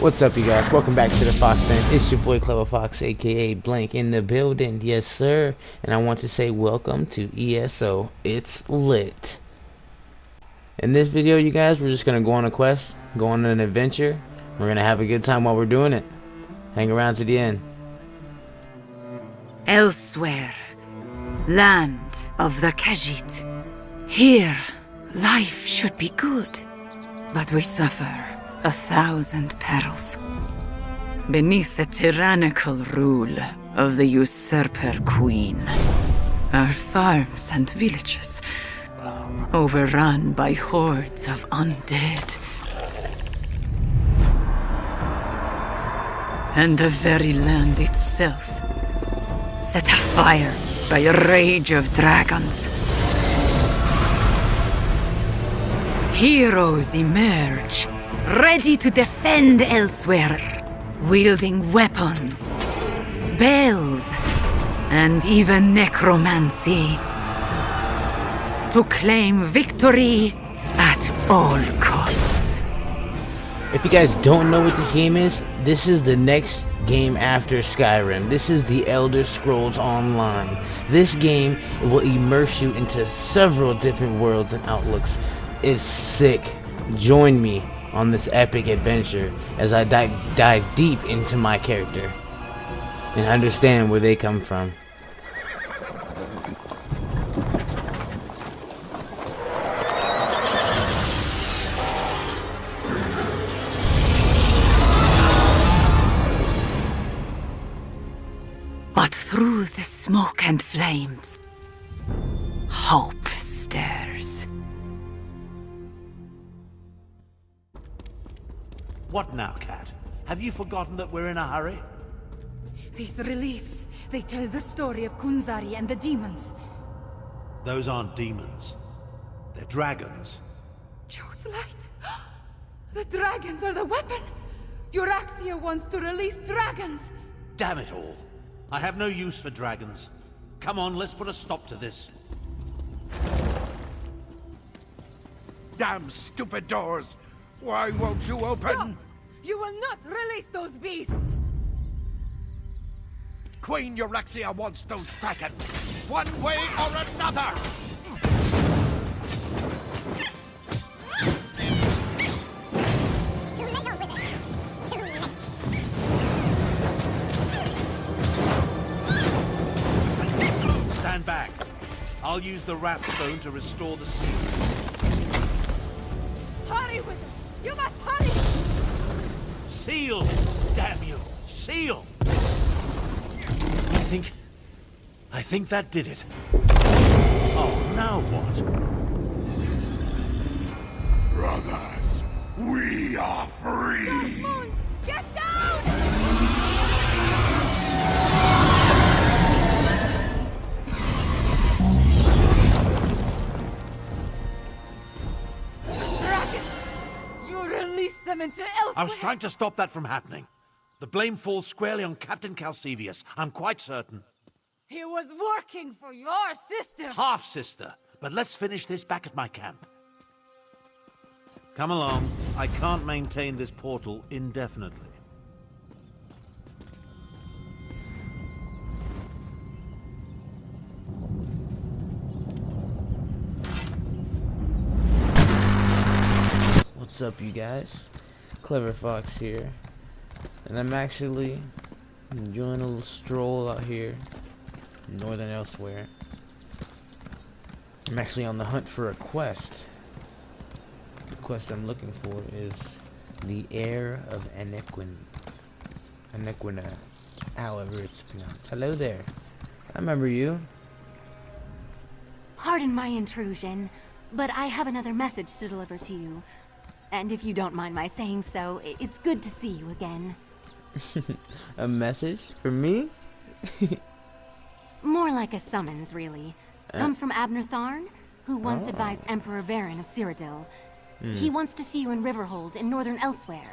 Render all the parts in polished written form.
What's up, you guys? Welcome back to the Fox Den. It's your boy Clever Fox, aka Blank, in the building. Yes, sir. And I want to say welcome to ESO. It's lit. In this video, you guys, we're just gonna go on a quest, go on an adventure. We're gonna have a good time while we're doing it. Hang around to the end. Elsweyr, land of the Khajiit. Here, life should be good, but we suffer 1,000 perils. Beneath the tyrannical rule of the usurper queen, our farms and villages overrun by hordes of undead. And the very land itself set afire by a rage of dragons. Heroes emerge, ready to defend Elsweyr, wielding weapons, spells, and even necromancy, to claim victory at all costs. If you guys don't know what this game is, this is the next game after Skyrim. This is the Elder Scrolls Online. This game will immerse you into several different worlds and outlooks. It's sick. Join me on this epic adventure as I dive deep into my character and understand where they come from. But through the smoke and flames, hope stirs. What now, Cat? Have you forgotten that we're in a hurry? These reliefs, they tell the story of Kunzari and the demons. Those aren't demons. They're dragons. Jode's light! The dragons are the weapon! Euraxia wants to release dragons! Damn it all. I have no use for dragons. Come on, let's put a stop to this. Damn stupid doors! Why won't you open? Stop! You will not release those beasts! Queen Euraxia wants those dragons, one way or another! Stand back. I'll use the wrap stone to restore the seal. Hurry, wizard! You must hurry! Seal! Damn you! Seal! I think that did it. Oh, now what? Brothers, we are free! Moons, get down! Dragons! You release them into Elsweyr! I was trying to stop that from happening. The blame falls squarely on Captain Calcevius, I'm quite certain. He was working for your sister! Half-sister. But let's finish this back at my camp. Come along. I can't maintain this portal indefinitely. What's up, you guys? Clever Fox here. And I'm actually enjoying a little stroll out here in Northern Elsweyr. I'm actually on the hunt for a quest. The quest I'm looking for is the Heir of Anequina, however it's pronounced. Hello there. I remember you. Pardon my intrusion, but I have another message to deliver to you. And if you don't mind my saying so, it's good to see you again. A message for me? More like a summons, really. Comes from Abner Tharn, who once advised Emperor Varen of Cyrodiil. He wants to see you in Riverhold in Northern Elsweyr.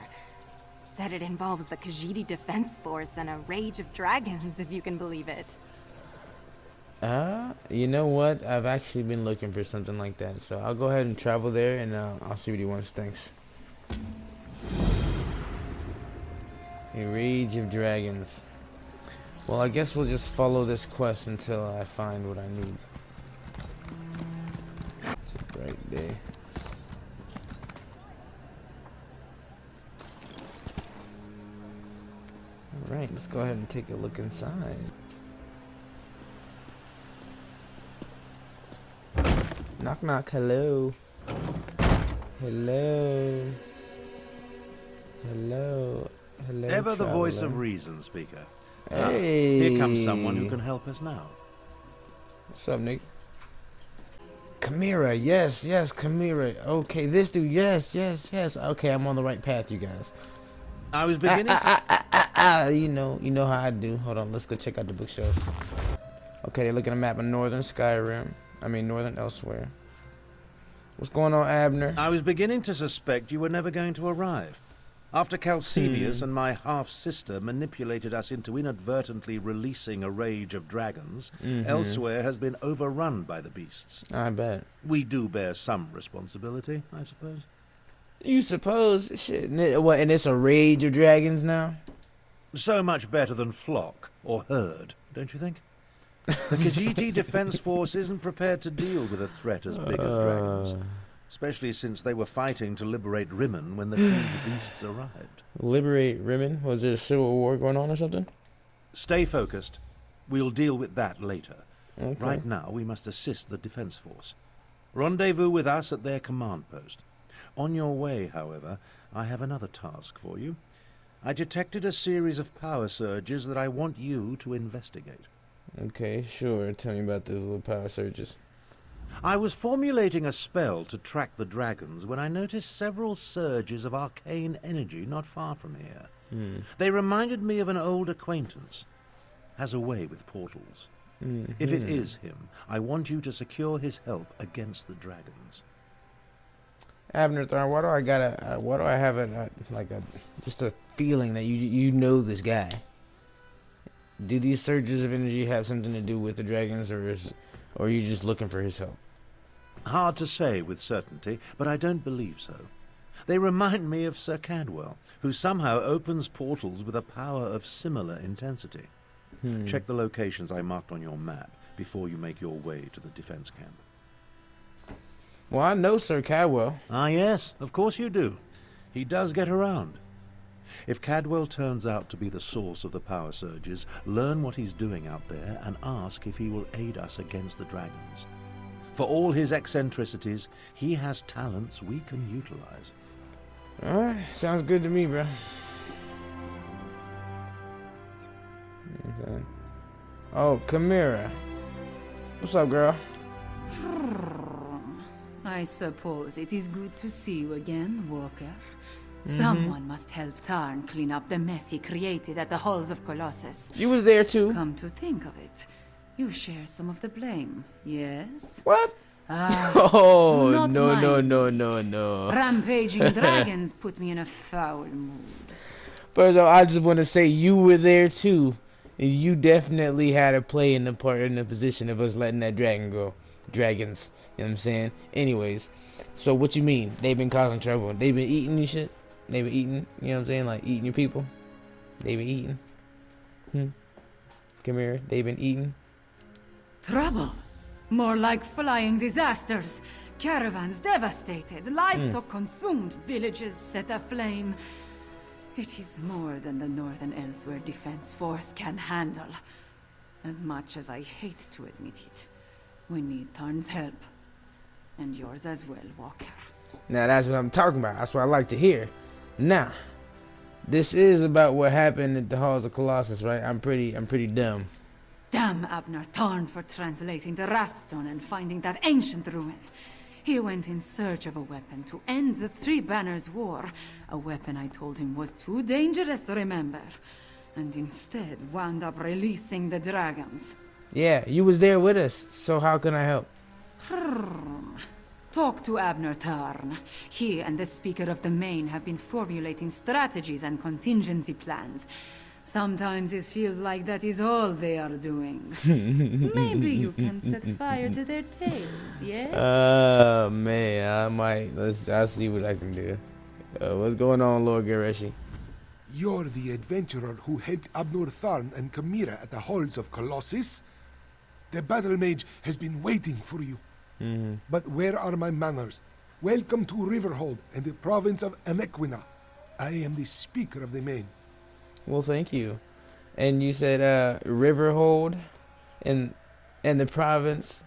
Said it involves the Khajiit Defense Force and a rage of dragons, if you can believe it. You know what? I've actually been looking for something like that, so I'll go ahead and travel there, and I'll see what he wants. Thanks. A rage of dragons. Well, I guess we'll just follow this quest until I find what I need. It's a bright day. Alright, let's go ahead and take a look inside. Knock knock, hello. Hello. Hello. Hello. Ever the voice traveler. of reason, speaker. Hey. Here comes someone who can help us now. What's up, Nick? Chimera, yes, Chimera. Okay, this dude, yes. Okay, I'm on the right path, you guys. I was beginning to... You know how I do. Hold on, let's go check out the bookshelf. Okay, they're looking at a map of Northern Northern Elsweyr. What's going on, Abner? I was beginning to suspect you were never going to arrive. After Calcidius and my half-sister manipulated us into inadvertently releasing a rage of dragons, Elsweyr has been overrun by the beasts. I bet. We do bear some responsibility, I suppose. You suppose? Shit. What, and it's a rage of dragons now? So much better than flock or herd, don't you think? The Khajiit Defense Force isn't prepared to deal with a threat as big as dragons. Especially since they were fighting to liberate Rimmen when the huge beasts arrived. Liberate Rimmen? Was there a civil war going on or something? Stay focused. We'll deal with that later. Okay. Right now, we must assist the defense force. Rendezvous with us at their command post. On your way, however, I have another task for you. I detected a series of power surges that I want you to investigate. Okay, sure. Tell me about those little power surges. I was formulating a spell to track the dragons when I noticed several surges of arcane energy not far from here. They reminded me of an old acquaintance. Has a way with portals. If it is him, I want you to secure his help against the dragons. Abner Tharn, why do I have just a feeling that you know this guy? Do these surges of energy have something to do with the dragons, or are you just looking for his help? Hard to say with certainty, but I don't believe so. They remind me of Sir Cadwell, who somehow opens portals with a power of similar intensity. Check the locations I marked on your map before you make your way to the defense camp. Well, I know Sir Cadwell. Ah, yes, of course you do. He does get around. If Cadwell turns out to be the source of the power surges, learn what he's doing out there and ask if he will aid us against the dragons. For all his eccentricities, he has talents we can utilize. Alright, sounds good to me, bro. Okay. Oh, Chimera. What's up, girl? I suppose it is good to see you again, Walker. Someone must help Tharn clean up the mess he created at the halls of Colossus. You was there too. Come to think of it, you share some of the blame, yes? What? Oh, no. Rampaging dragons put me in a foul mood. First of all, I just want to say you were there too. And you definitely had a play in the position of us letting that dragon go. Dragons, you know what I'm saying? Anyways, so what you mean? They've been causing trouble. They've been eating you shit? They've been eating, you know what I'm saying? Like eating your people? They've been eating? Come here, they've been eating? Trouble? More like flying disasters. Caravans devastated, livestock consumed, villages set aflame. It is more than the Northern Elsweyr Defense Force can handle. As much as I hate to admit it, we need Tharn's help. And yours as well, Walker. Now that's what I'm talking about. That's what I like to hear. Now, this is about what happened at the halls of Colossus, right? I'm pretty dumb. Damn Abner Tharn for translating the Wrathstone and finding that ancient ruin. He went in search of a weapon to end the Three Banners War. A weapon I told him was too dangerous, remember? And instead wound up releasing the dragons. Yeah, you was there with us, so how can I help? Talk to Abner Tharn. He and the Speaker of the Main have been formulating strategies and contingency plans. Sometimes it feels like that is all they are doing. Maybe you can set fire to their tails, yeah? Man, I might. I'll see what I can do. What's going on, Lord Gareshi? You're the adventurer who helped Abner Tharn and Chimera at the halls of Colossus? The battle mage has been waiting for you. But where are my manners? Welcome to Riverhold and the province of Anequina. I am the speaker of the main. Well, thank you. And you said Riverhold and the province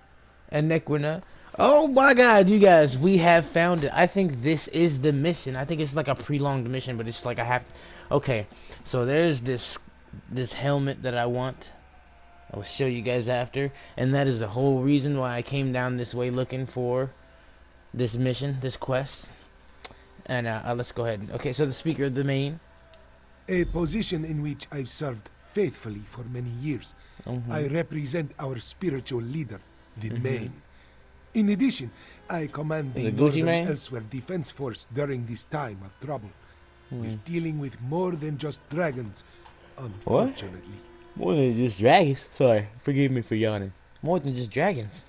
Anequina. Oh my god, you guys, we have found it. I think this is the mission. I think it's like a prolonged mission, but it's like I have to... Okay, so there's this helmet that I want. I'll show you guys after. And that is the whole reason why I came down this way looking for this mission, this quest. And let's go ahead. Okay, so the speaker of the main. A position in which I've served faithfully for many years. I represent our spiritual leader, the main. In addition, I command the Northern Elsweyr Defense Force during this time of trouble. We're dealing with more than just dragons, unfortunately. More than just dragons? Sorry, forgive me for yawning. More than just dragons.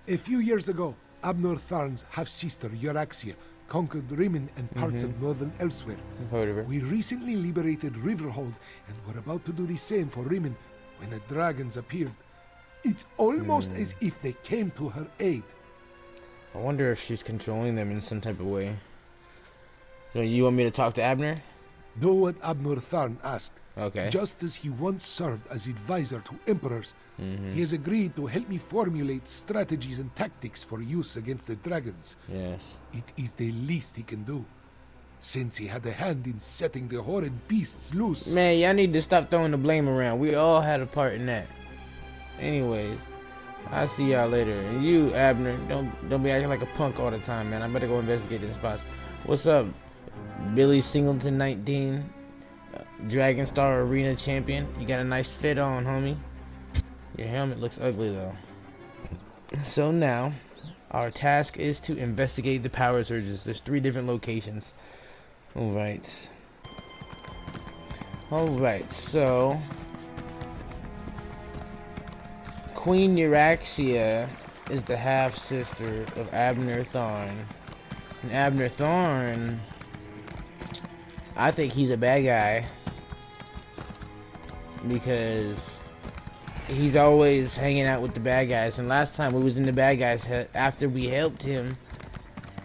A few years ago, Abner Tharn's half-sister, Euraxia, conquered Rimmon and parts of Northern Elsweyr. I've heard of her. We recently liberated Riverhold, and were about to do the same for Rimmon when the dragons appeared. It's almost as if they came to her aid. I wonder if she's controlling them in some type of way. So you want me to talk to Abner? Do what Abner Tharn asked. Okay. Just as he once served as advisor to emperors, he has agreed to help me formulate strategies and tactics for use against the dragons. Yes. It is the least he can do, since he had a hand in setting the horrid beasts loose. Man, y'all need to stop throwing the blame around. We all had a part in that. Anyways, I'll see y'all later. And you, Abner, don't be acting like a punk all the time, man. I better go investigate this spots. What's up, Billy Singleton 19, Dragon Star Arena champion? You got a nice fit on, homie. Your helmet looks ugly though. So now, our task is to investigate the power surges. There's 3 different locations. Alright. Alright, so Queen Euraxia is the half-sister of Abner Tharn. And Abner Tharn, I think he's a bad guy. Because he's always hanging out with the bad guys. And last time we was in the bad guys, after we helped him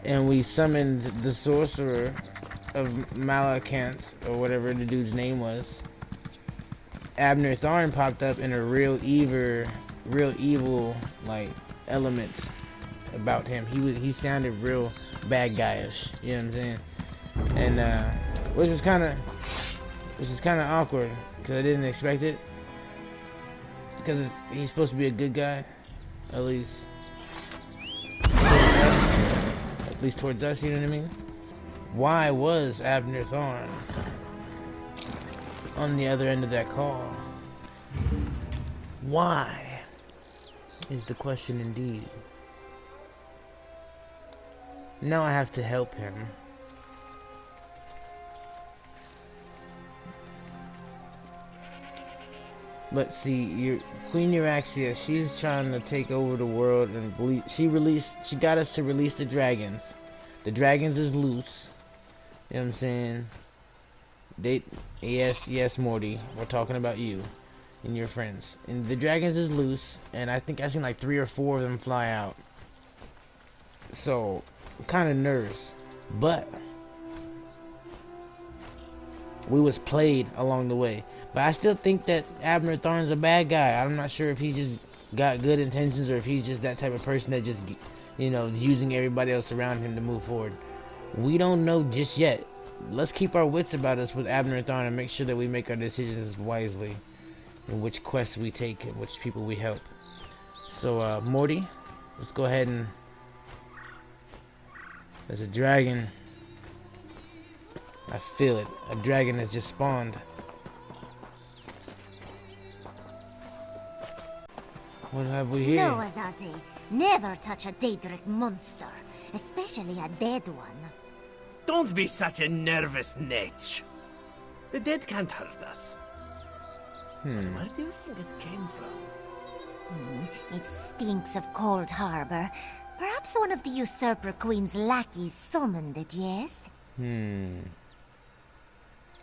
and we summoned the sorcerer of Malakant, or whatever the dude's name was, Abner Tharn popped up in a real evil like element about him. He sounded real bad guyish, you know what I'm saying? And which was kind of awkward because I didn't expect it, because he's supposed to be a good guy, at least towards us, you know what I mean? Why was Abner Tharn on the other end of that call? Why is the question indeed. Now I have to help him. But see, Queen Euraxia, she's trying to take over the world, and she got us to release the dragons. The dragons is loose. You know what I'm saying? Yes, Morty, we're talking about you and your friends. And the dragons is loose, and I think I've seen like 3 or 4 of them fly out. So, I'm kind of nervous, but we was played along the way. But I still think that Abner Tharn's a bad guy. I'm not sure if he just got good intentions or if he's just that type of person that just, you know, using everybody else around him to move forward. We don't know just yet. Let's keep our wits about us with Abner Tharn and make sure that we make our decisions wisely in which quests we take and which people we help. So, Morty, let's go ahead and... There's a dragon. I feel it. A dragon has just spawned. What have we here? No, Azazi. Never touch a Daedric monster, especially a dead one. Don't be such a nervous netch. The dead can't hurt us. But where do you think it came from? It stinks of Cold Harbor. Perhaps one of the Usurper Queen's lackeys summoned it, yes?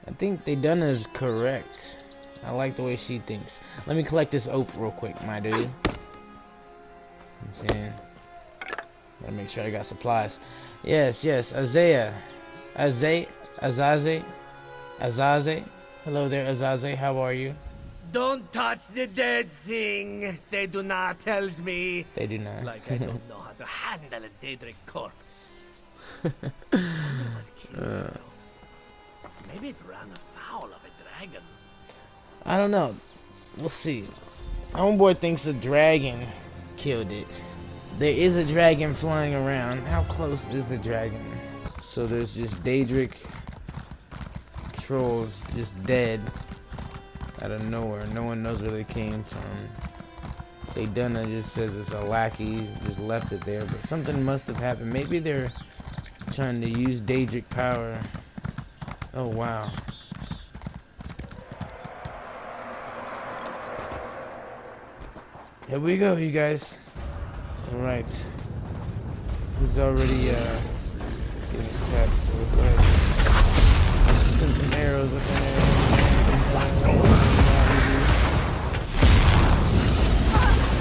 I think they done is correct. I like the way she thinks. Let me collect this oak real quick, my dude. You know what I'm saying? Gotta make sure I got supplies. Yes, Azaze. Hello there, Azaze. How are you? Don't touch the dead thing. They do not, tells me. They do not. Like I don't know how to handle a Daedric corpse. I wonder what killed it, though. Maybe it ran afoul of a dragon. I don't know. We'll see. Homeboy thinks a dragon killed it. There is a dragon flying around. How close is the dragon? So there's just Daedric trolls just dead out of nowhere. No one knows where they came from. They done it, just says it's a lackey, just left it there, but something must have happened. Maybe they're trying to use Daedric power. Oh wow. Here we go, you guys. Alright. He's already getting attacked, so let's go ahead. Send some arrows up in there. Some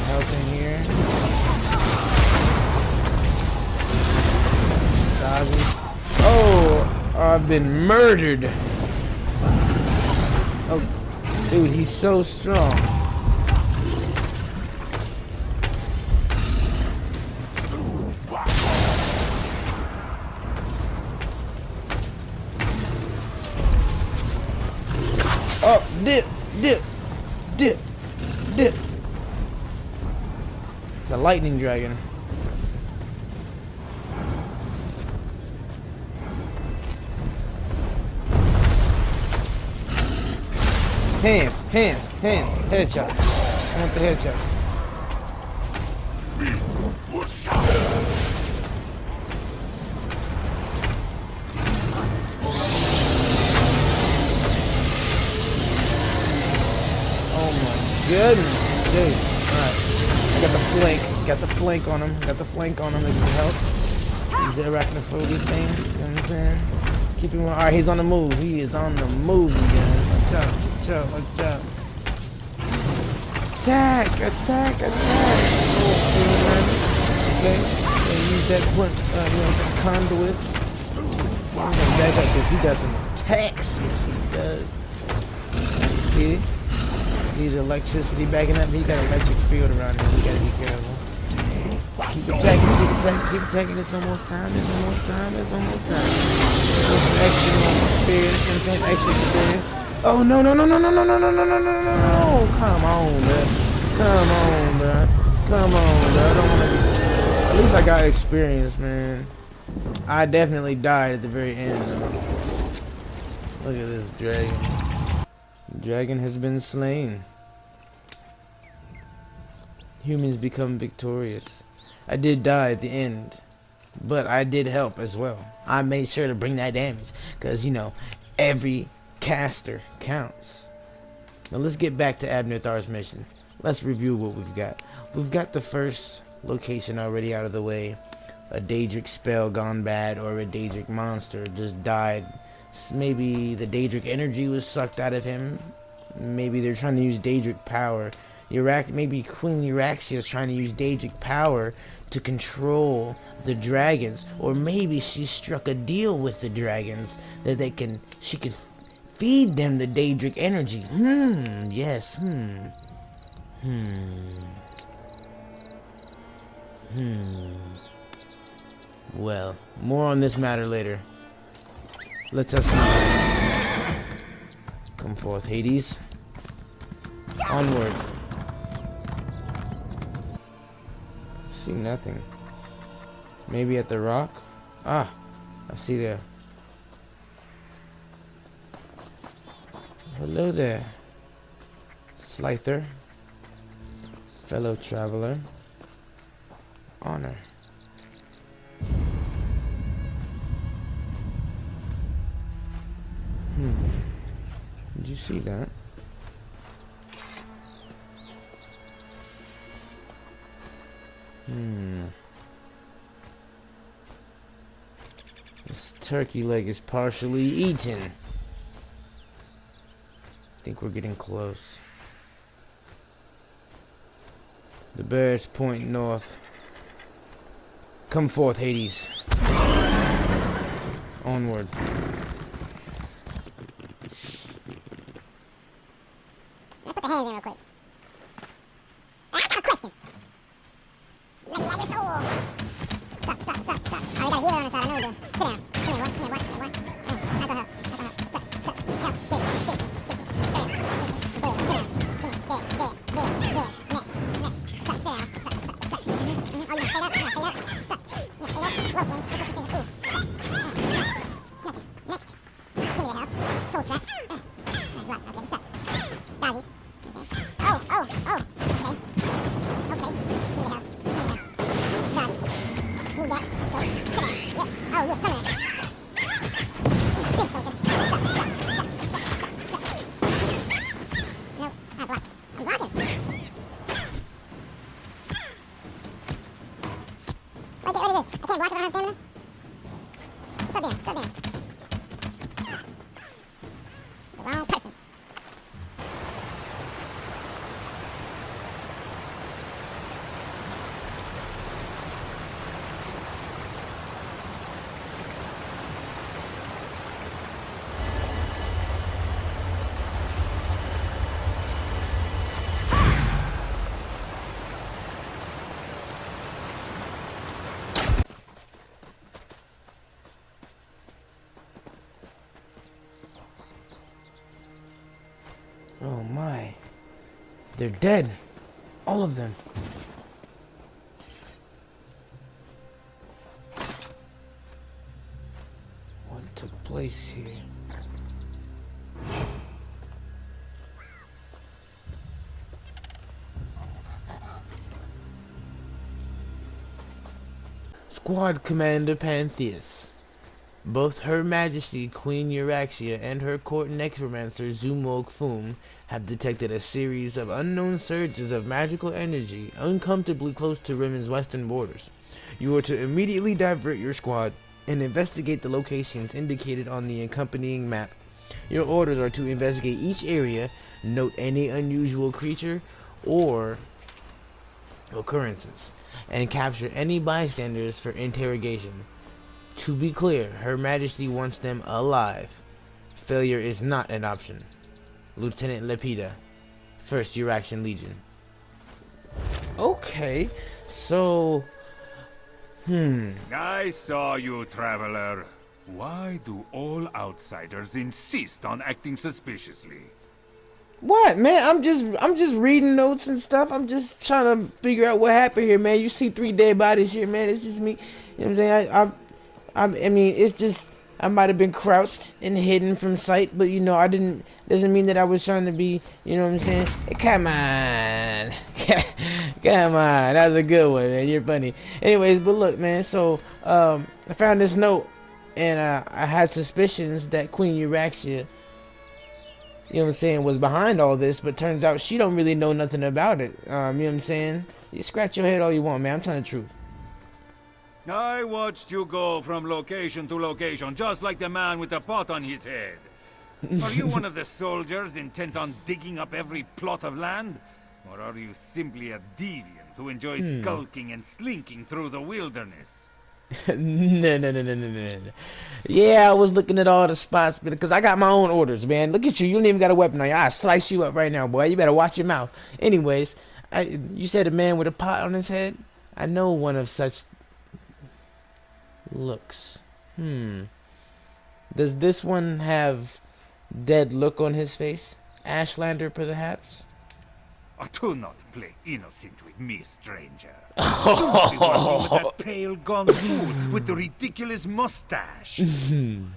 health in here. Zombies. Oh, I've been murdered. Oh, dude, he's so strong. Oh, dip. It's a lightning dragon. Hands, headshots. I want the headshots. Oh my goodness, dude. Alright. I got the flank on him. This should help. Use the arachnophobia thing. You know what I'm saying? Keep him on. Alright, he's on the move. He is on the move, you guys. Watch out. Attack! Soul speed, man. Okay. Use that point, conduit. I'm gonna back up because he does some attacks. Yes, he does. See? Need electricity backing up. He got electric field around him. We gotta be careful. Keep attacking. It's almost time. Extra experience. Oh no! Come on, man. I don't wanna be... At least I got experience, man. I definitely died at the very end, though. Look at this dragon. The dragon has been slain. Humans become victorious. I did die at the end, but I did help as well. I made sure to bring that damage, because, you know, every caster counts. Now let's get back to Abner Tharn's mission. Let's review what we've got. We've got the first location already out of the way. A Daedric spell gone bad, or a Daedric monster just died. Maybe the Daedric energy was sucked out of him. Maybe they're trying to use Daedric power. Maybe Queen Euraxia is trying to use Daedric power to control the dragons, or maybe she struck a deal with the dragons that she could feed them the Daedric energy. Yes. Well, more on this matter later. Let us come forth, Hades. Onward. See nothing. Maybe at the rock? Ah, I see there. Hello there, Slither, fellow traveler. Honor. Did you see that? This turkey leg is partially eaten. I think we're getting close. The bears point north. Come forth, Hades. Onward. Let's put the hands in real quick. I got a question. Let me have your soul. Stop. Oh, you got a healer on the side. I know you do. Sit down. Come here, boy. Not gonna help. Sit. Help. Get. There. Next. Sit down. Oh, you stay up. Stay up. Close one. Ooh. Nothing. Next. Give me the help. Soul trap. Right. Okay. Set. Dodges. Oh. Okay. Give me the help. Dodge. Need that. Let's go. Sit down. Yep. Oh, you're a summoner. Big soldier. Set. Nope. I block. I'm blocking. Wait, get rid of this. I can't block if I don't have stamina. Stop down. The wrong person. Oh my. They're dead. All of them. What took place here? Squad Commander Pantheus. Both Her Majesty Queen Euraxia and her court necromancer Zumog Fum have detected a series of unknown surges of magical energy uncomfortably close to Rimmond's western borders. You are to immediately divert your squad and investigate the locations indicated on the accompanying map. Your orders are to investigate each area, note any unusual creature or occurrences, and capture any bystanders for interrogation. To be clear, Her Majesty wants them alive. Failure is not an option. Lieutenant Lepida, 1st Euraxian Legion. Okay, so... I saw you, traveler. Why do all outsiders insist on acting suspiciously? What, man? I'm just reading notes and stuff. I'm just trying to figure out what happened here, man. You see 3 dead bodies here, man. It's just me. You know what I'm saying? I mean, it's just, I might have been crouched and hidden from sight, but, you know, doesn't mean that I was trying to be, you know what I'm saying? Hey, come on. Come on. That was a good one, man. You're funny. Anyways, but look, man, so, I found this note, and, I had suspicions that Queen Euraxia, you know what I'm saying, was behind all this, but turns out she don't really know nothing about it. You know what I'm saying? You scratch your head all you want, man. I'm telling the truth. I watched you go from location to location, just like the man with the pot on his head. Are you one of the soldiers intent on digging up every plot of land? Or are you simply a deviant who enjoys skulking and slinking through the wilderness? No. Yeah, I was looking at all the spots, because I got my own orders, man. Look at you. You don't even got a weapon on you. I'll slice you up right now, boy. You better watch your mouth. Anyways, you said a man with a pot on his head? I know one of such looks. Does this one have dead look on his face? Ashlander, perhaps? Do not play innocent with me, stranger. You must be working with that pale gaunt fool with the ridiculous mustache.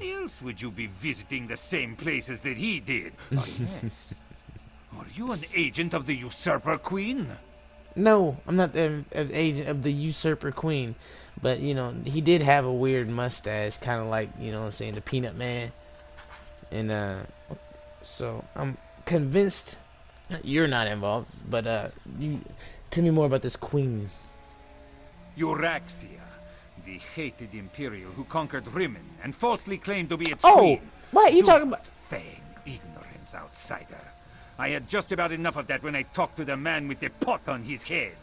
Else would you be visiting the same places that he did? Unless... Are you an agent of the Usurper Queen? No, I'm not an agent of the Usurper Queen. But, you know, he did have a weird mustache, kind of like, you know what I'm saying, the Peanut Man. And, so I'm convinced you're not involved, but, you tell me more about this queen. Euraxia, the hated Imperial who conquered Rimmond and falsely claimed to be its queen. What? You talking about? Feign ignorance. nonsense, outsider. I had just about enough of that when I talked to the man with the pot on his head.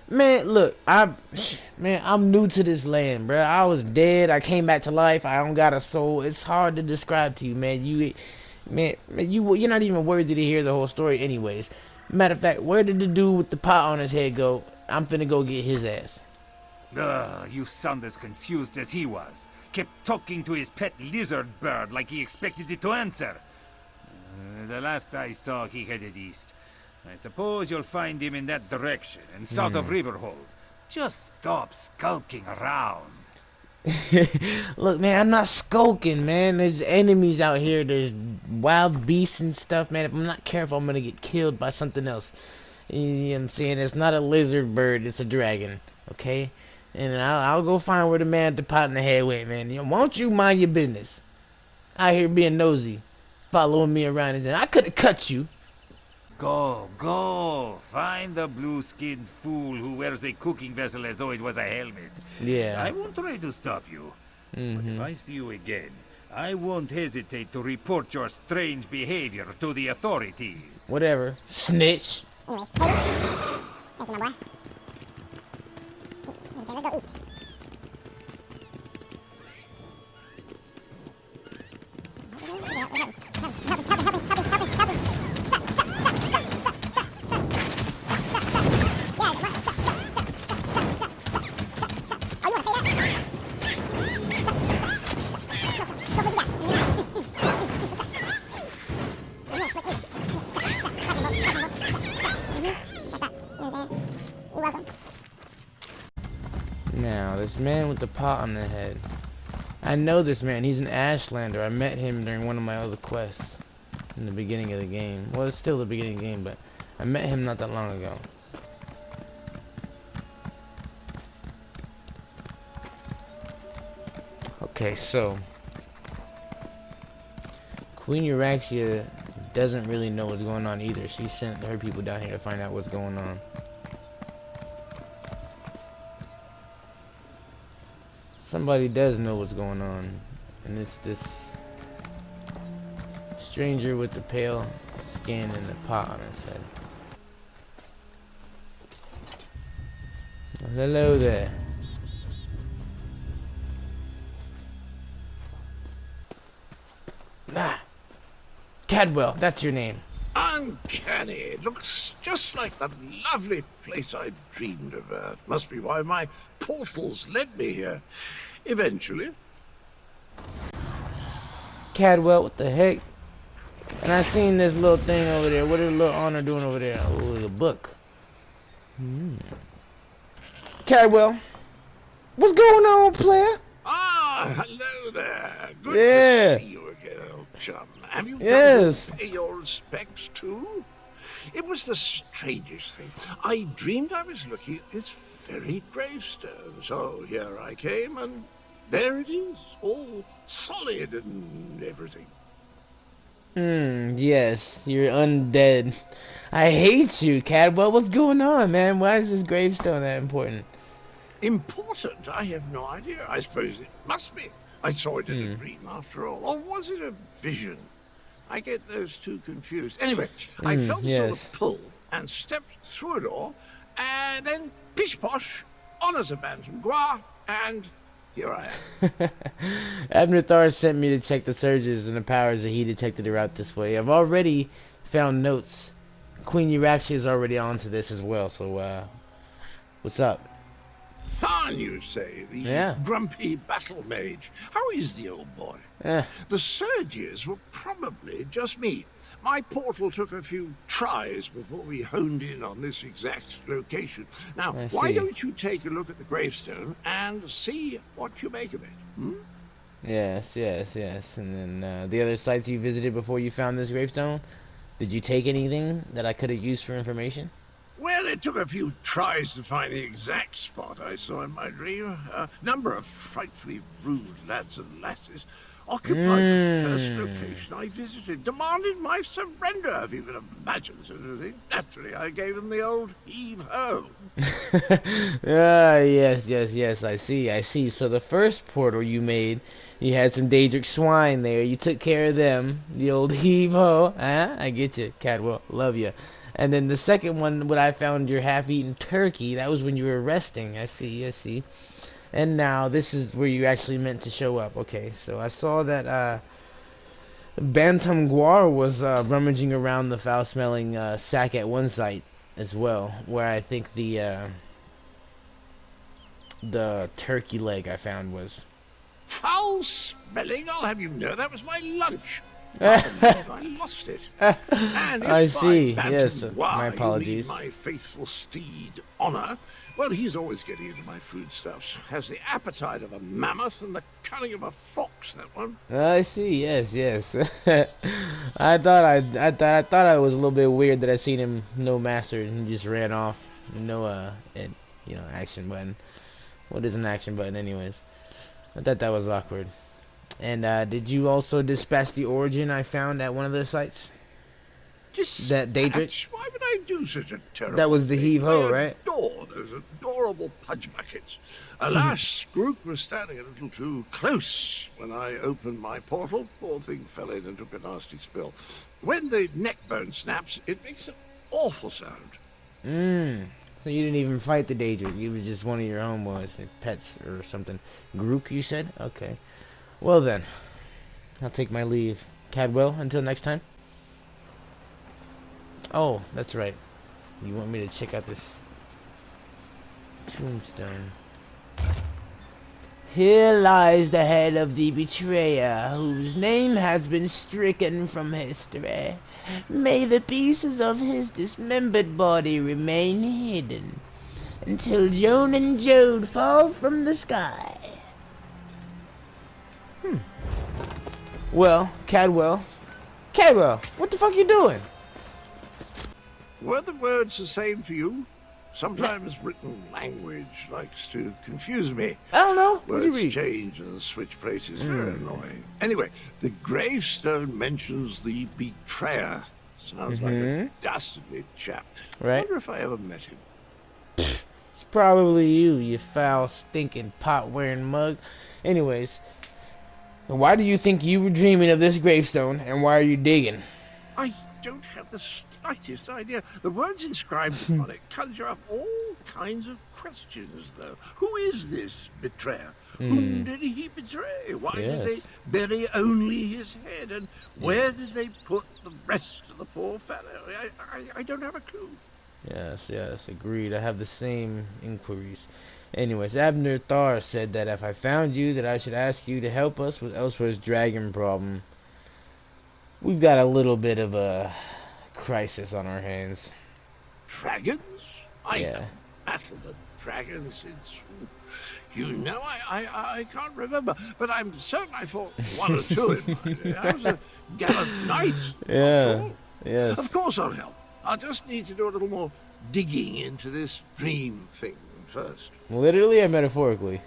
Man, look, I'm new to this land, bro. I was dead. I came back to life. I don't got a soul. It's hard to describe to you, man. You're not even worthy to hear the whole story, anyways. Matter of fact, where did the dude with the pot on his head go? I'm finna go get his ass. You sound as confused as he was. Kept talking to his pet lizard bird like he expected it to answer. The last I saw, he headed east. I suppose you'll find him in that direction, and south of Riverhold. Just stop skulking around. Look, man, I'm not skulking, man. There's enemies out here. There's wild beasts and stuff, man. If I'm not careful, I'm gonna get killed by something else. You know what I'm saying? It's not a lizard bird, it's a dragon, okay? And I'll go find where the man with the pot in the head went, man. You know, won't you mind your business? Out here being nosy, following me around, and I could have cut you. Go. Find the blue-skinned fool who wears a cooking vessel as though it was a helmet. Yeah. I won't try to stop you. But if I see you again, I won't hesitate to report your strange behavior to the authorities. Whatever. Snitch. Anyways, hey, thank you, my boy. Okay, let's go east. Now, this man with the pot on the head. I know this man. He's an Ashlander. I met him during one of my other quests in the beginning of the game. Well, it's still the beginning of the game, but I met him not that long ago. Okay, so Queen Euraxia doesn't really know what's going on either. She sent her people down here to find out what's going on. Somebody does know what's going on, and it's this stranger with the pale skin and the pot on his head. Hello there. Ah, Cadwell, that's your name. Uncanny. Looks just like the lovely place I dreamed of. Must be why my portals led me here. Eventually. Cadwell, what the heck? And I seen this little thing over there. What is little Honor doing over there? Oh, the book. Cadwell, what's going on, player? Ah, hello there. Good to see you again, old chum. Have you come to pay your respects too? It was the strangest thing. I dreamed I was looking at this very gravestone, so here I came, and there it is, all solid and everything. Yes, you're undead. I hate you, Cadwell. What's going on, man? Why is this gravestone that important? Important? I have no idea. I suppose it must be. I saw it in a dream after all. Or was it a vision? I get those two confused. Anyway, I felt a sort of pull and stepped through a door, and then pish-posh, honours abandoned Gua, and here I am. Abner Tharn sent me to check the surges and the powers that he detected are out this way. I've already found notes. Queen Euraxia is already onto this as well, so, what's up? Tharn, you say, the grumpy battle mage. How is the old boy? The surges were probably just me. My portal took a few tries before we honed in on this exact location. Now, why don't you take a look at the gravestone and see what you make of it? Yes. And then the other sites you visited before you found this gravestone, did you take anything that I could have used for information? Well, it took a few tries to find the exact spot I saw in my dream. A number of frightfully rude lads and lasses, occupied the first location I visited, demanded my surrender, if you can imagine such a thing. Naturally, I gave them the old heave-ho. Yes, I see. So the first portal you made, you had some Daedric swine there. You took care of them. The old heave-ho. I get you, Cadwell. Love you. And then the second one, when I found your half-eaten turkey, that was when you were resting. I see. And now this is where you actually meant to show up. Okay, so I saw that Bantam Guar was rummaging around the foul-smelling sack at one site as well, where I think the turkey leg I found was. Foul smelling? I'll have you know that was my lunch. I lost it. And if I see. by Yes, my you apologies. mean my faithful steed, Honor, well, he's always getting into my foodstuffs. Has the appetite of a mammoth and the cunning of a fox, that one. I see. Yes. I thought I was a little bit weird that I seen him no master and he just ran off. No action button. What is an action button, anyways? I thought that was awkward. And did you also dispatch the origin I found at one of the sites? That Daedric? Why would I do such a terrible That was the heave-ho, right? I adore those adorable pudge buckets. Alas, Groot was standing a little too close when I opened my portal. Poor thing fell in and took a nasty spill. When the neck bone snaps, it makes an awful sound. So you didn't even fight the Daedric. He was just one of your homeboys, pets or something. Groot, you said? Okay. Well then, I'll take my leave. Cadwell, until next time. Oh, that's right. You want me to check out this tombstone. Here lies the head of the betrayer, whose name has been stricken from history. May the pieces of his dismembered body remain hidden until Joan and Jode fall from the sky. Well, Cadwell, what the fuck you doing? Were the words the same for you? Sometimes written language likes to confuse me. I don't know. What Words did you read? change and switch places. Very annoying. Anyway, the gravestone mentions the betrayer. Sounds like a dastardly chap. Right. I wonder if I ever met him. It's probably you foul, stinking, pot-wearing mug. Anyways, why do you think you were dreaming of this gravestone, and why are you digging? I don't have the slightest idea. The words inscribed on it conjure up all kinds of questions, though. Who is this betrayer? Whom did he betray? Why did they bury only his head? And where did they put the rest of the poor fellow? I don't have a clue. Yes, agreed. I have the same inquiries. Anyways, Abner Tharn said that if I found you, that I should ask you to help us with Elswey's dragon problem. We've got a little bit of a crisis on our hands. Dragons? I haven't battled a dragon since... You know, I can't remember, but I'm certain I fought one or two in my day. I was a gallant knight. Yes. Of course I'll help. I'll just need to do a little more digging into this dream thing first. Literally or metaphorically?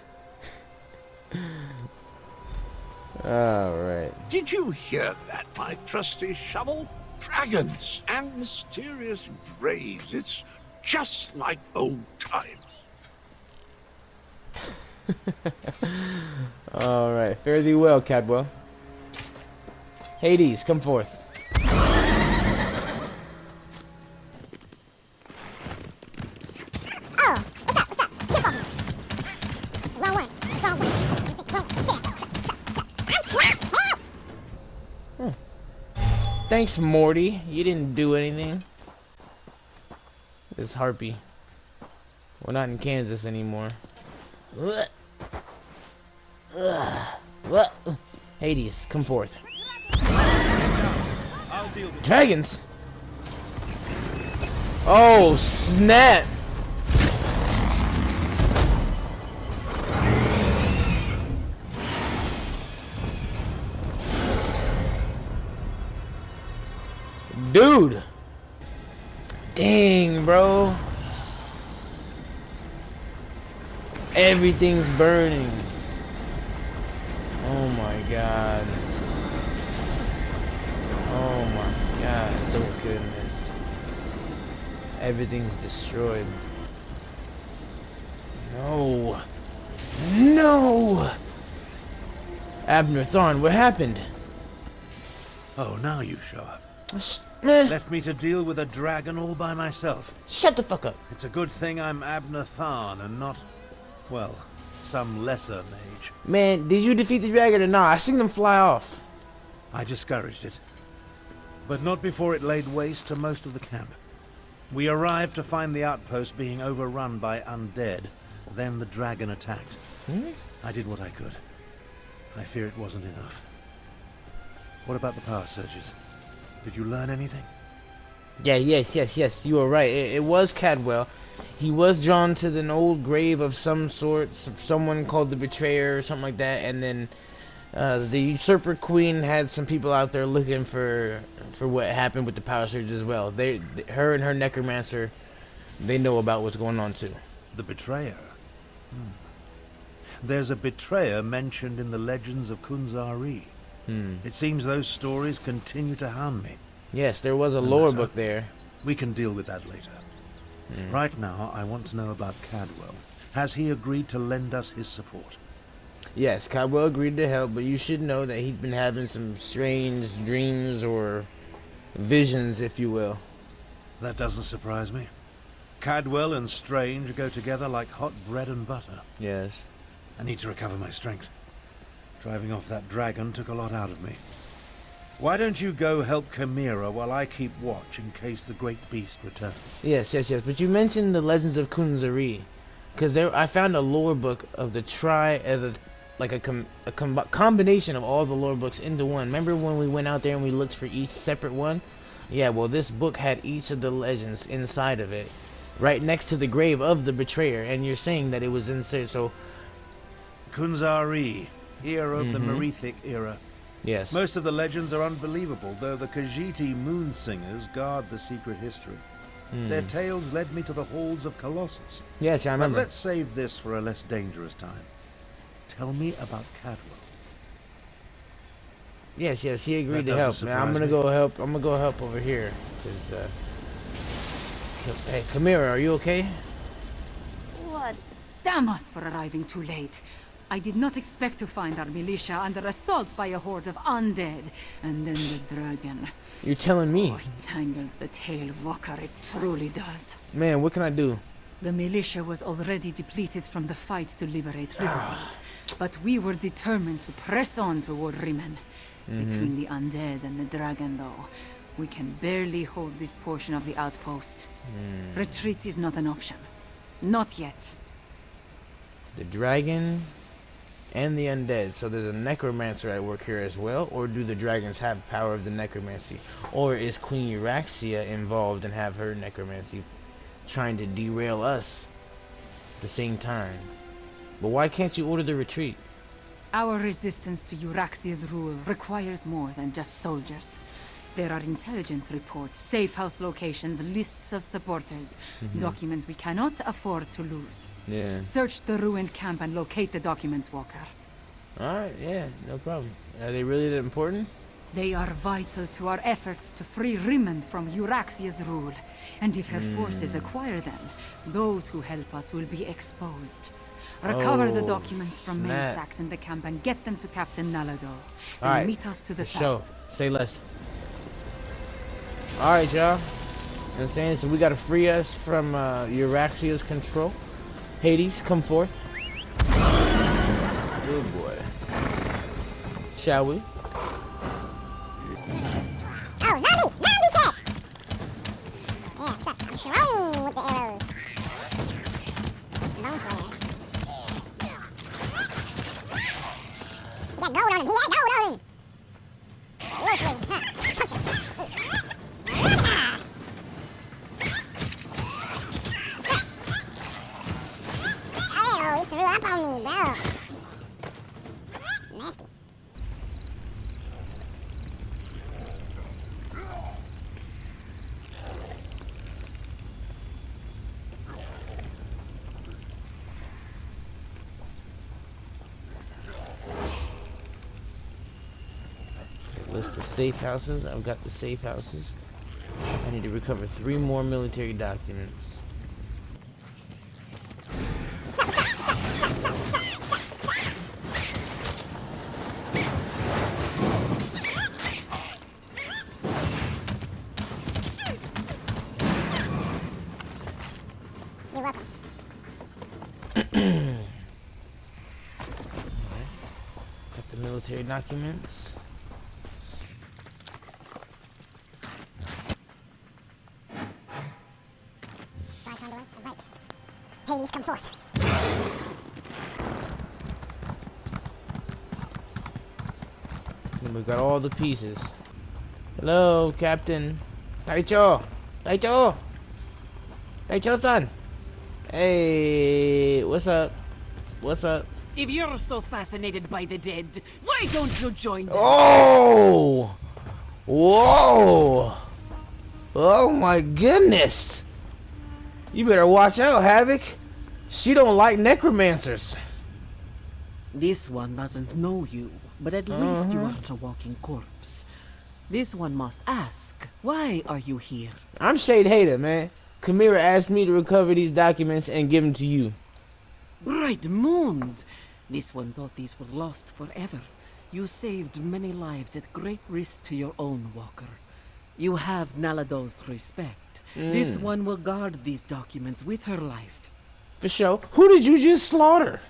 Alright. Did you hear that, my trusty shovel? Dragons and mysterious graves. It's just like old times. Alright, fare thee well, Cadwell. Hades, come forth. Oh, what's up? Get off me. Wrong way. I'm trapped. Help! Thanks, Morty. You didn't do anything. This harpy. We're not in Kansas anymore. Hades, come forth. Dragons? Oh, snap! Dude! Dang, bro. Everything's burning. Oh my god. Oh my god. Oh goodness. Everything's destroyed. No. No! Abner Tharn, what happened? Oh, now you show up. Meh. Left me to deal with a dragon all by myself. Shut the fuck up. It's a good thing I'm Abner Tharn and not, well, some lesser mage. Man, did you defeat the dragon or not? I seen them fly off. I discouraged it, but not before it laid waste to most of the camp. We arrived to find the outpost being overrun by undead. Then the dragon attacked. I did what I could. I fear it wasn't enough. What about the power surges? Did you learn anything? Yeah, yes. You were right. It was Cadwell. He was drawn to an old grave of some sort. Someone called the Betrayer or something like that. And then the Usurper Queen had some people out there looking for what happened with the power surge as well. Her and her necromancer, they know about what's going on too. The Betrayer? There's a betrayer mentioned in the legends of Kunzari. It seems those stories continue to hound me. Yes, there was a lore book there. We can deal with that later. Right now, I want to know about Cadwell. Has he agreed to lend us his support? Yes, Cadwell agreed to help, but you should know that he's been having some strange dreams or visions, if you will. That doesn't surprise me. Cadwell and Strange go together like hot bread and butter. Yes. I need to recover my strength. Driving off that dragon took a lot out of me. Why don't you go help Chimera while I keep watch in case the great beast returns? Yes. But you mentioned the legends of Kunzari, because I found a lore book of the combination of all the lore books into one. Remember when we went out there and we looked for each separate one? Yeah, well, this book had each of the legends inside of it, right next to the grave of the Betrayer, and you're saying that it was inside. So Kunzari, hero of the Merethic era. Yes. Most of the legends are unbelievable, though the Khajiiti moon singers guard the secret history. Their tales led me to the halls of Colossus. Yes, I remember. But let's save this for a less dangerous time. Tell me about Cadwell. Yes, he agreed to help. Man, I'm gonna go help over here. Hey, Chimera, are you okay? What? Damn us for arriving too late. I did not expect to find our militia under assault by a horde of undead, and then the dragon. You're telling me? Oh, it tangles the tail, Vokar, it truly does. Man, what can I do? The militia was already depleted from the fight to liberate Riverhold, but we were determined to press on toward Rimen. Between the undead and the dragon, though, we can barely hold this portion of the outpost. Retreat is not an option. Not yet. The dragon and the undead. So there's a necromancer at work here as well, or do the dragons have power of the necromancy? Or is Queen Euraxia involved and have her necromancy trying to derail us at the same time? But why can't you order the retreat? Our resistance to Euraxia's rule requires more than just soldiers. There are intelligence reports, safe house locations, lists of supporters, documents we cannot afford to lose. Yeah. Search the ruined camp and locate the documents, Walker. Alright, yeah, no problem. Are they really that important? They are vital to our efforts to free Rimen from Euraxia's rule. And if her forces acquire them, those who help us will be exposed. Recover the documents from Maysax in the camp and get them to Captain Nalado. Then meet us to the south. Say less. Alright, y'all. You know what I'm saying? So we gotta free us from Euraxia's control. Hades, come forth. Good boy. Shall we? Oh, zombie! Zombie cat! Yeah, what's wrong with the arrows? Bone flare. He got gold on him! He got gold on him! Punch him! Oh, he threw up on me, bro. Nasty. safe houses. I've got the safe houses. I need to recover 3 more military documents. You're welcome. Got the military documents. Spy condolences of rights. Hades, come forth. And we got all the pieces. Hello, Captain. Taicho! Taicho! Taicho-san! Hey, what's up? What's up? If you're so fascinated by the dead, why don't you join them? Oh! Whoa! Oh my goodness! You better watch out, Havoc. She don't like necromancers. This one doesn't know you, but at least you aren't a walking corpse. This one must ask, why are you here? I'm Shade Hater, man. Chimera asked me to recover these documents and give them to you. Bright moons! This one thought these were lost forever. You saved many lives at great risk to your own walker. You have Nalado's respect. This one will guard these documents with her life. For sure. Who did you just slaughter?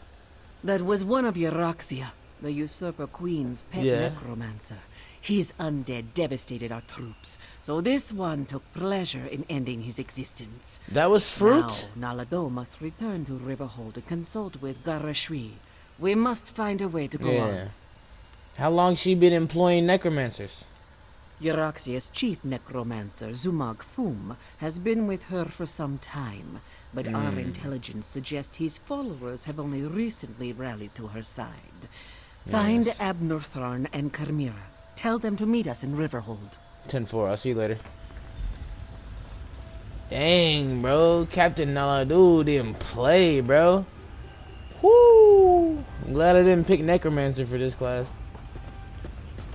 That was one of Euraxia, the usurper queen's pet necromancer. His undead devastated our troops, so this one took pleasure in ending his existence. That was fruit? Now, Nalado must return to Riverhold and consult with Garashwi. We must find a way to go on. How long she been employing necromancers? Euraxia's chief necromancer, Zumag Fum, has been with her for some time, but our intelligence suggests his followers have only recently rallied to her side. Find Abner Tharn and Chimera. Tell them to meet us in Riverhold. 10-4, I'll see you later. Dang, bro. Captain Nalado didn't play, bro. Woo! I'm glad I didn't pick Necromancer for this class.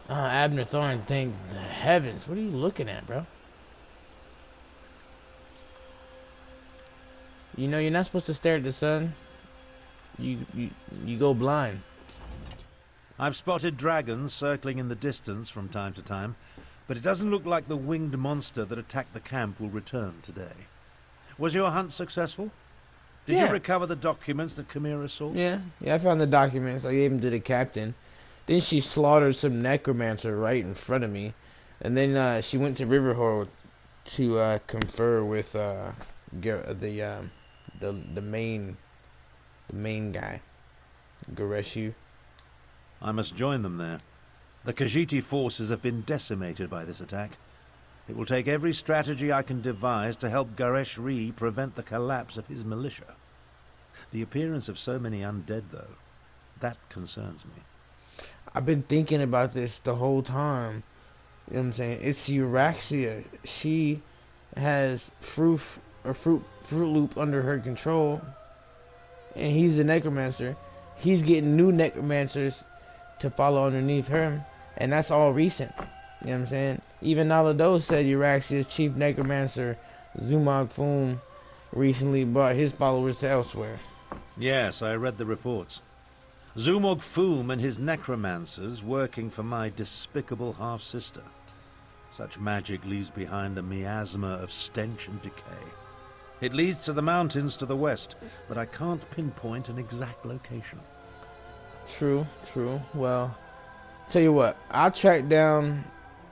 Abner Tharn, thank the heavens. What are you looking at, bro? You know, you're not supposed to stare at the sun. You go blind. I've spotted dragons circling in the distance from time to time, but it doesn't look like the winged monster that attacked the camp will return today. Was your hunt successful? Did you recover the documents that Chimera saw? Yeah, I found the documents. I gave them to the captain. Then she slaughtered some necromancer right in front of me. And then she went to Riverhold to confer with the main guy, Gareshu. I must join them there. The Khajiiti forces have been decimated by this attack. It will take every strategy I can devise to help Garesh-Ri prevent the collapse of his militia. The appearance of so many undead, though, that concerns me. I've been thinking about this the whole time. You know what I'm saying? It's Euraxia. She has Fruit Loop under her control. And he's a necromancer. He's getting new necromancers to follow underneath him. And that's all recent. You know what I'm saying? Even Nalado said Euraxia's chief necromancer, Zumag Fum, recently brought his followers to Elsweyr. Yes, I read the reports. Zumag Fum and his necromancers working for my despicable half-sister. Such magic leaves behind a miasma of stench and decay. It leads to the mountains to the west, but I can't pinpoint an exact location. True. Well, tell you what, I'll track down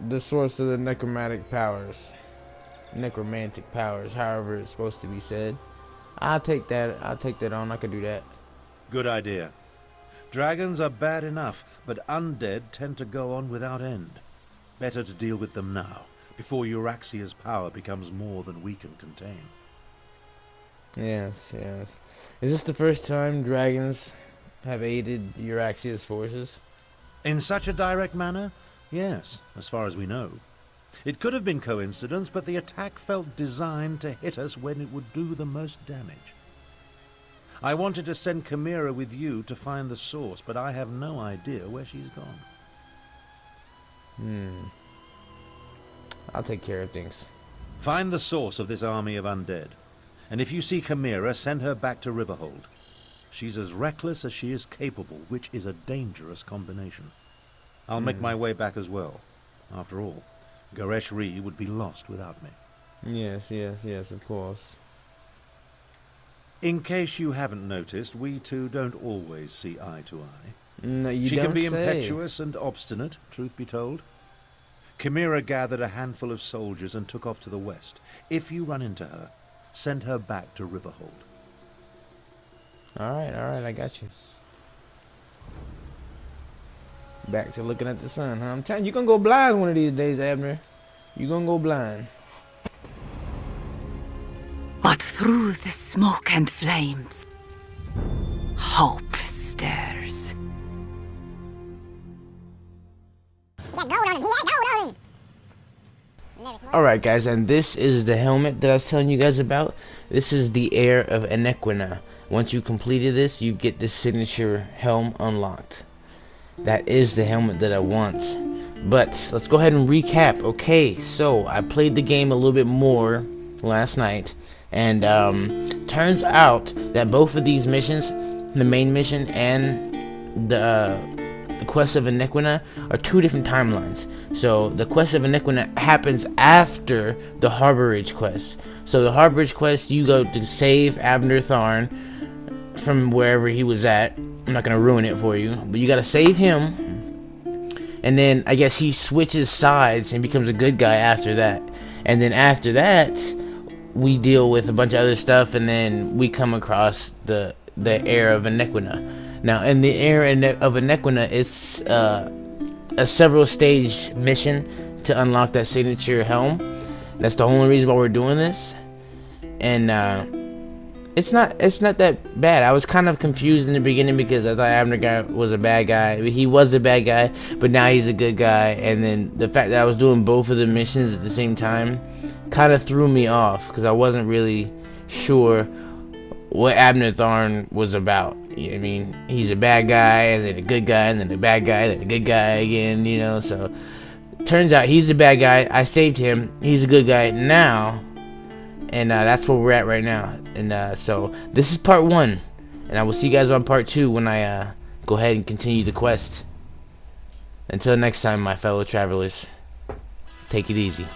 the source of the necromantic powers, however it's supposed to be said. I'll take that on. I could do that. Good idea. Dragons are bad enough, but undead tend to go on without end. Better to deal with them now, before Euraxia's power becomes more than we can contain. Yes. Is this the first time dragons have aided Euraxia's forces? In such a direct manner? Yes, as far as we know. It could have been coincidence, but the attack felt designed to hit us when it would do the most damage. I wanted to send Chimera with you to find the source, but I have no idea where she's gone. I'll take care of things. Find the source of this army of undead. And if you see Chimera, send her back to Riverhold. She's as reckless as she is capable, which is a dangerous combination. I'll make my way back as well. After all, Goresh-Ri would be lost without me. Yes, yes, yes, of course. In case you haven't noticed, we two don't always see eye to eye. No, you she don't can be say. impetuous and obstinate, truth be told. Chimera gathered a handful of soldiers and took off to the west. If you run into her, send her back to Riverhold. Alright, I got you. Back to looking at the sun, huh? I'm telling you, you're gonna go blind one of these days, Abner. You're gonna go blind. But through the smoke and flames, hope stirs. Alright guys, and this is the helmet that I was telling you guys about. This is the Heir of Anequina. Once you completed this, you get the signature helm unlocked. That is the helmet that I want. But let's go ahead and recap. Okay, so I played the game a little bit more last night, and turns out that both of these missions, the main mission and the quest of Anequina, are two different timelines. So the quest of Anequina happens after the Harborage quest. So the Harborage quest, you go to save Abner Tharn from wherever he was at. I'm not gonna ruin it for you, but you gotta save him, and then I guess he switches sides and becomes a good guy after that. And then after that, we deal with a bunch of other stuff, and then we come across the Heir of Anequina. Now, in the Heir of Anequina, it's a several stage mission to unlock that signature helm. That's the only reason why we're doing this, and it's not that bad. I was kind of confused in the beginning because I thought Abner was a bad guy. He was a bad guy, but now he's a good guy. And then the fact that I was doing both of the missions at the same time kind of threw me off because I wasn't really sure what Abner Tharn was about. I mean, he's a bad guy, and then a good guy, and then a bad guy, then a good guy again, you know. So turns out he's a bad guy. I saved him. He's a good guy now. And that's where we're at right now. And so this is part 1, and I will see you guys on part 2 when I go ahead and continue the quest. Until next time, my fellow travelers, take it easy.